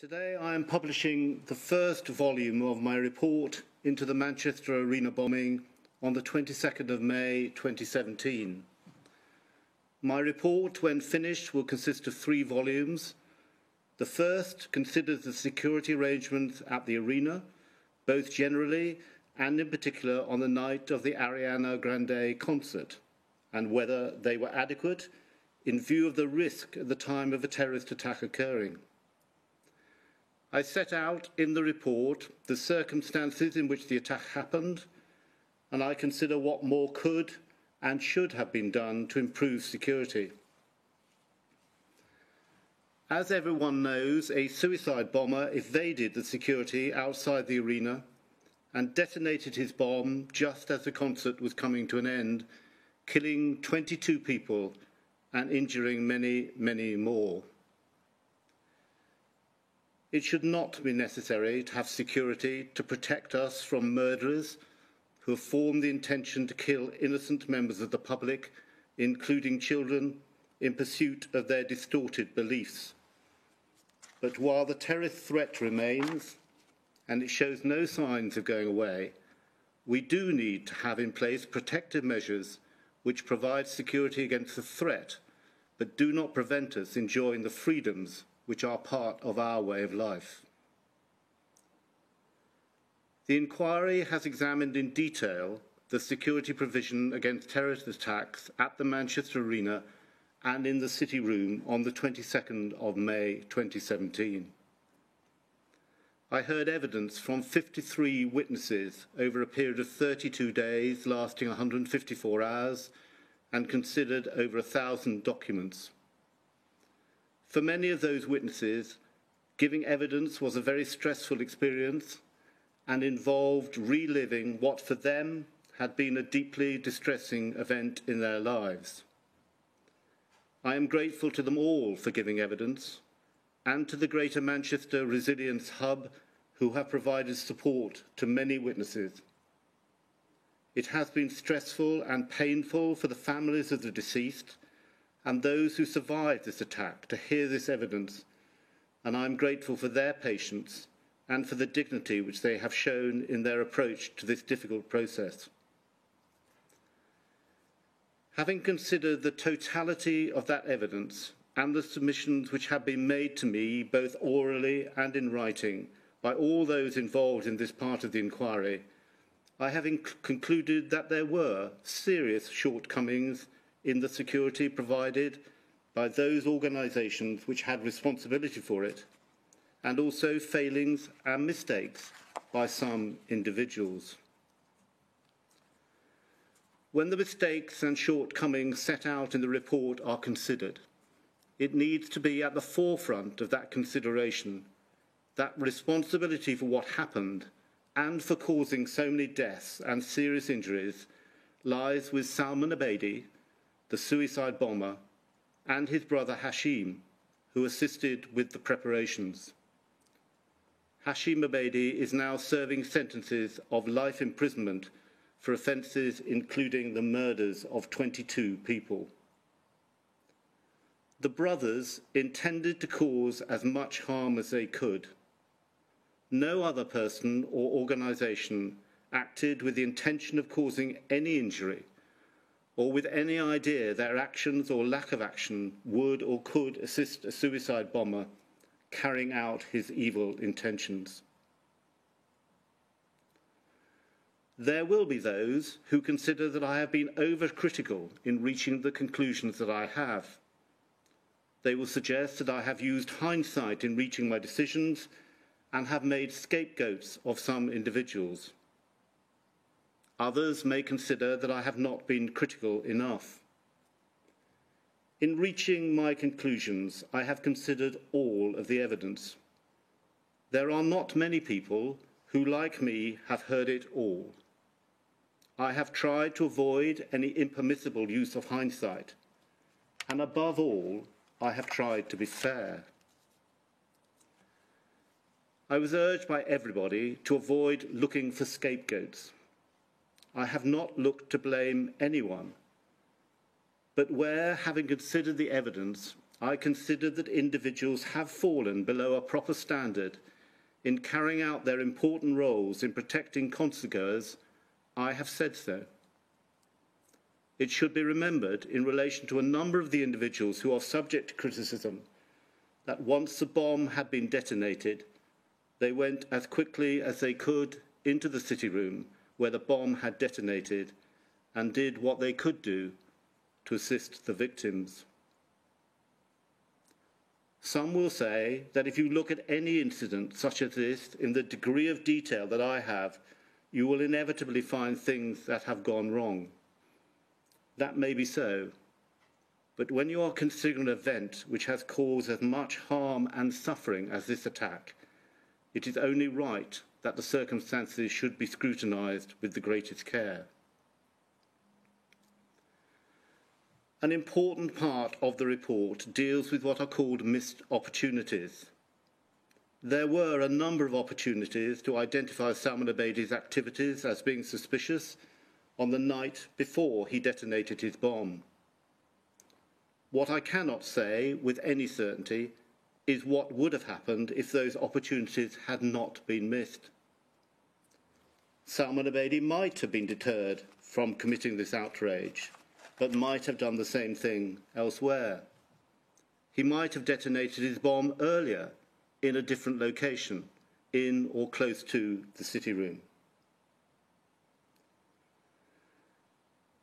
Today I am publishing the first volume of my report into the Manchester Arena bombing on the 22nd of May 2017. My report, when finished, will consist of 3 volumes. The first considers the security arrangements at the arena, both generally and in particular on the night of the Ariana Grande concert, and whether they were adequate in view of the risk at the time of a terrorist attack occurring. I set out in the report the circumstances in which the attack happened, and I consider what more could and should have been done to improve security. As everyone knows, a suicide bomber evaded the security outside the arena and detonated his bomb just as the concert was coming to an end, killing 22 people and injuring many, many more. It should not be necessary to have security to protect us from murderers who have formed the intention to kill innocent members of the public, including children, in pursuit of their distorted beliefs. But while the terrorist threat remains, and it shows no signs of going away, we do need to have in place protective measures which provide security against the threat, but do not prevent us enjoying the freedoms which are part of our way of life. The inquiry has examined in detail the security provision against terrorist attacks at the Manchester Arena and in the City Room on the 22nd of May 2017. I heard evidence from 53 witnesses over a period of 32 days lasting 154 hours and considered over 1,000 documents. For many of those witnesses, giving evidence was a very stressful experience and involved reliving what for them had been a deeply distressing event in their lives. I am grateful to them all for giving evidence and to the Greater Manchester Resilience Hub who have provided support to many witnesses. It has been stressful and painful for the families of the deceased and those who survived this attack to hear this evidence, and I am grateful for their patience and for the dignity which they have shown in their approach to this difficult process. Having considered the totality of that evidence and the submissions which have been made to me, both orally and in writing, by all those involved in this part of the inquiry, I have concluded that there were serious shortcomings in the security provided by those organisations which had responsibility for it, and also failings and mistakes by some individuals. When the mistakes and shortcomings set out in the report are considered, it needs to be at the forefront of that consideration that responsibility for what happened and for causing so many deaths and serious injuries lies with Salman Abedi, the suicide bomber, and his brother Hashim, who assisted with the preparations. Hashim Abedi is now serving sentences of life imprisonment for offences including the murders of 22 people. The brothers intended to cause as much harm as they could. No other person or organisation acted with the intention of causing any injury or with any idea their actions or lack of action would or could assist a suicide bomber carrying out his evil intentions. There will be those who consider that I have been overcritical in reaching the conclusions that I have. They will suggest that I have used hindsight in reaching my decisions and have made scapegoats of some individuals. Others may consider that I have not been critical enough. In reaching my conclusions, I have considered all of the evidence. There are not many people who, like me, have heard it all. I have tried to avoid any impermissible use of hindsight, and above all, I have tried to be fair. I was urged by everybody to avoid looking for scapegoats. I have not looked to blame anyone, but where, having considered the evidence I consider that individuals have fallen below a proper standard in carrying out their important roles in protecting concertgoers, I have said so. It should be remembered in relation to a number of the individuals who are subject to criticism that once the bomb had been detonated, they went as quickly as they could into the city room where the bomb had detonated and did what they could do to assist the victims. Some will say that if you look at any incident such as this in the degree of detail that I have, you will inevitably find things that have gone wrong. That may be so, but when you are considering an event which has caused as much harm and suffering as this attack, it is only right that the circumstances should be scrutinised with the greatest care. An important part of the report deals with what are called missed opportunities. There were a number of opportunities to identify Salman Abedi's activities as being suspicious on the night before he detonated his bomb. What I cannot say with any certainty is what would have happened if those opportunities had not been missed. Salman Abedi might have been deterred from committing this outrage, but might have done the same thing elsewhere. He might have detonated his bomb earlier in a different location, in or close to the city room.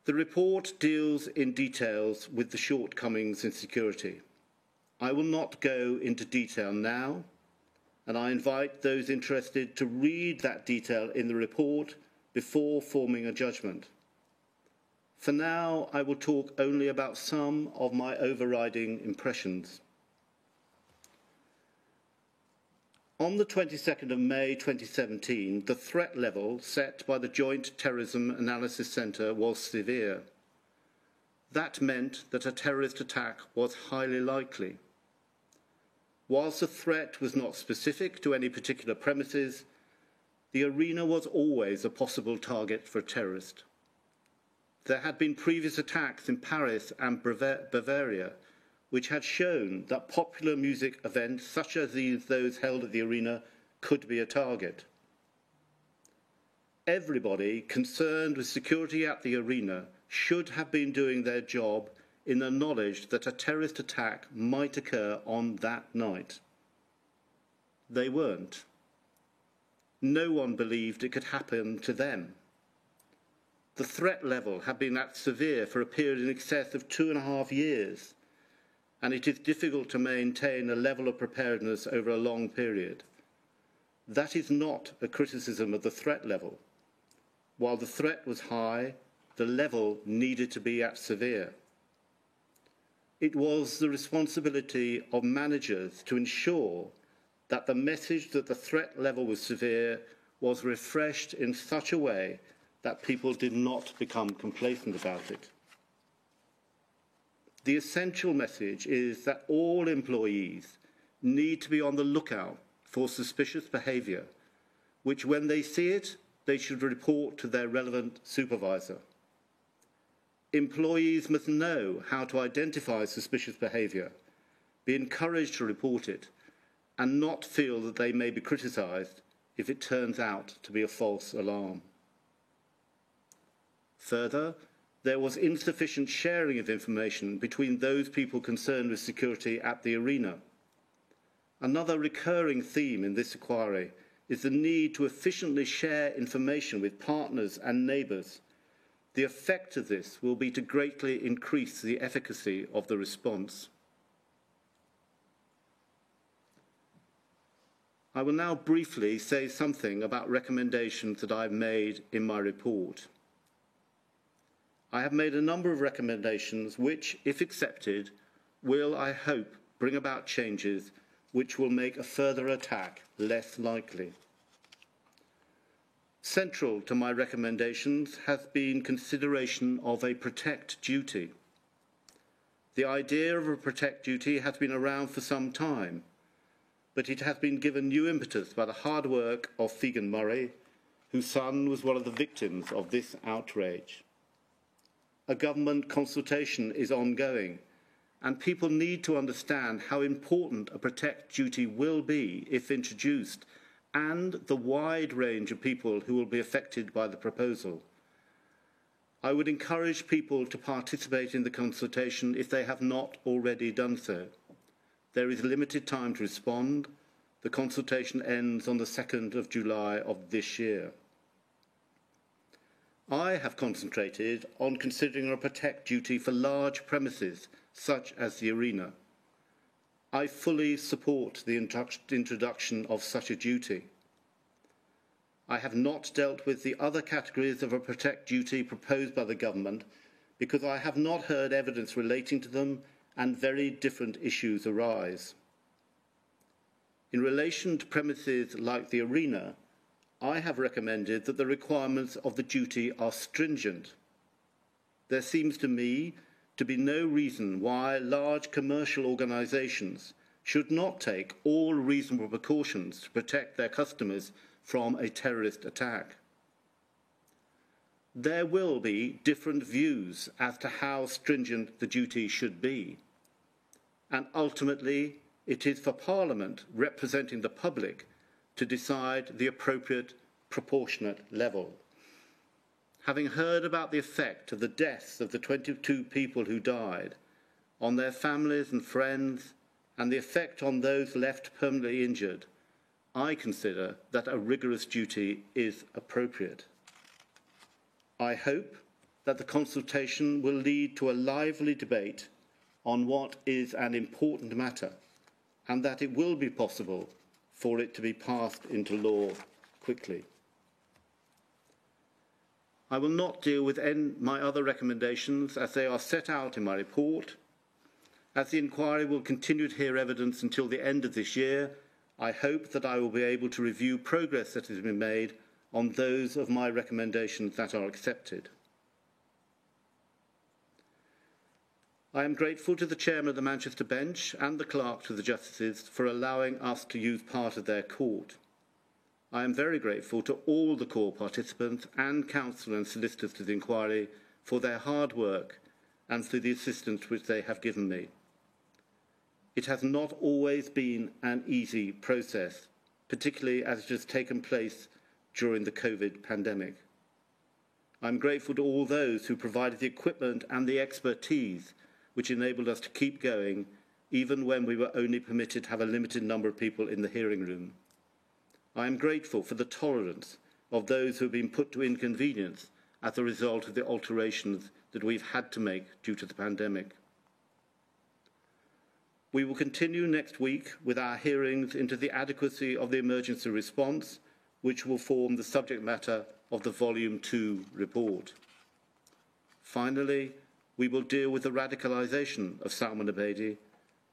The report deals in details with the shortcomings in security. I will not go into detail now, and I invite those interested to read that detail in the report before forming a judgment. For now, I will talk only about some of my overriding impressions. On the 22nd of May 2017, the threat level set by the Joint Terrorism Analysis Centre was severe. That meant that a terrorist attack was highly likely. Whilst the threat was not specific to any particular premises, the arena was always a possible target for a terrorist. There had been previous attacks in Paris and Bavaria, which had shown that popular music events such as those held at the arena could be a target. Everybody concerned with security at the arena should have been doing their job in the knowledge that a terrorist attack might occur on that night. They weren't. No one believed it could happen to them. The threat level had been that severe for a period in excess of 2.5 years, and it is difficult to maintain a level of preparedness over a long period. That is not a criticism of the threat level. While the threat was high, the level needed to be at severe. It was the responsibility of managers to ensure that the message that the threat level was severe was refreshed in such a way that people did not become complacent about it. The essential message is that all employees need to be on the lookout for suspicious behaviour, which when they see it, they should report to their relevant supervisor. Employees must know how to identify suspicious behaviour, be encouraged to report it, and not feel that they may be criticised if it turns out to be a false alarm. Further, there was insufficient sharing of information between those people concerned with security at the arena. Another recurring theme in this inquiry is the need to efficiently share information with partners and neighbours. The effect of this will be to greatly increase the efficacy of the response. I will now briefly say something about recommendations that I have made in my report. I have made a number of recommendations which, if accepted, will, I hope, bring about changes which will make a further attack less likely. Central to my recommendations has been consideration of a protect duty. The idea of a protect duty has been around for some time, but it has been given new impetus by the hard work of Figen Murray, whose son was one of the victims of this outrage. A government consultation is ongoing, and people need to understand how important a protect duty will be if introduced, and the wide range of people who will be affected by the proposal. I would encourage people to participate in the consultation if they have not already done so. There is limited time to respond. The consultation ends on the 2nd of July of this year. I have concentrated on considering a protect duty for large premises, such as the arena. I fully support the introduction of such a duty. I have not dealt with the other categories of a protect duty proposed by the government because I have not heard evidence relating to them and very different issues arise. In relation to premises like the arena, I have recommended that the requirements of the duty are stringent. There seems to me to be no reason why large commercial organisations should not take all reasonable precautions to protect their customers from a terrorist attack. There will be different views as to how stringent the duty should be, and ultimately it is for Parliament, representing the public, to decide the appropriate proportionate level. Having heard about the effect of the deaths of the 22 people who died on their families and friends, and the effect on those left permanently injured, I consider that a rigorous duty is appropriate. I hope that the consultation will lead to a lively debate on what is an important matter, and that it will be possible for it to be passed into law quickly. I will not deal with my other recommendations as they are set out in my report. As the inquiry will continue to hear evidence until the end of this year, I hope that I will be able to review progress that has been made on those of my recommendations that are accepted. I am grateful to the Chairman of the Manchester Bench and the Clerk to the Justices for allowing us to use part of their court. I am very grateful to all the court participants and counsel and solicitors to the inquiry for their hard work and for the assistance which they have given me. It has not always been an easy process, particularly as it has taken place during the COVID pandemic. I am grateful to all those who provided the equipment and the expertise which enabled us to keep going, even when we were only permitted to have a limited number of people in the hearing room. I am grateful for the tolerance of those who have been put to inconvenience as a result of the alterations that we've had to make due to the pandemic. We will continue next week with our hearings into the adequacy of the emergency response, which will form the subject matter of the Volume 2 report. Finally, we will deal with the radicalisation of Salman Abedi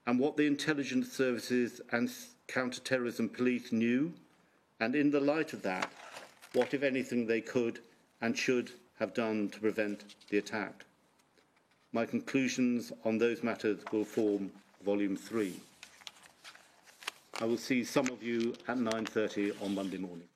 and what the intelligence services and counter-terrorism police knew, and in the light of that, what, if anything, they could and should have done to prevent the attack. My conclusions on those matters will form Volume 3. I will see some of you at 9:30 on Monday morning.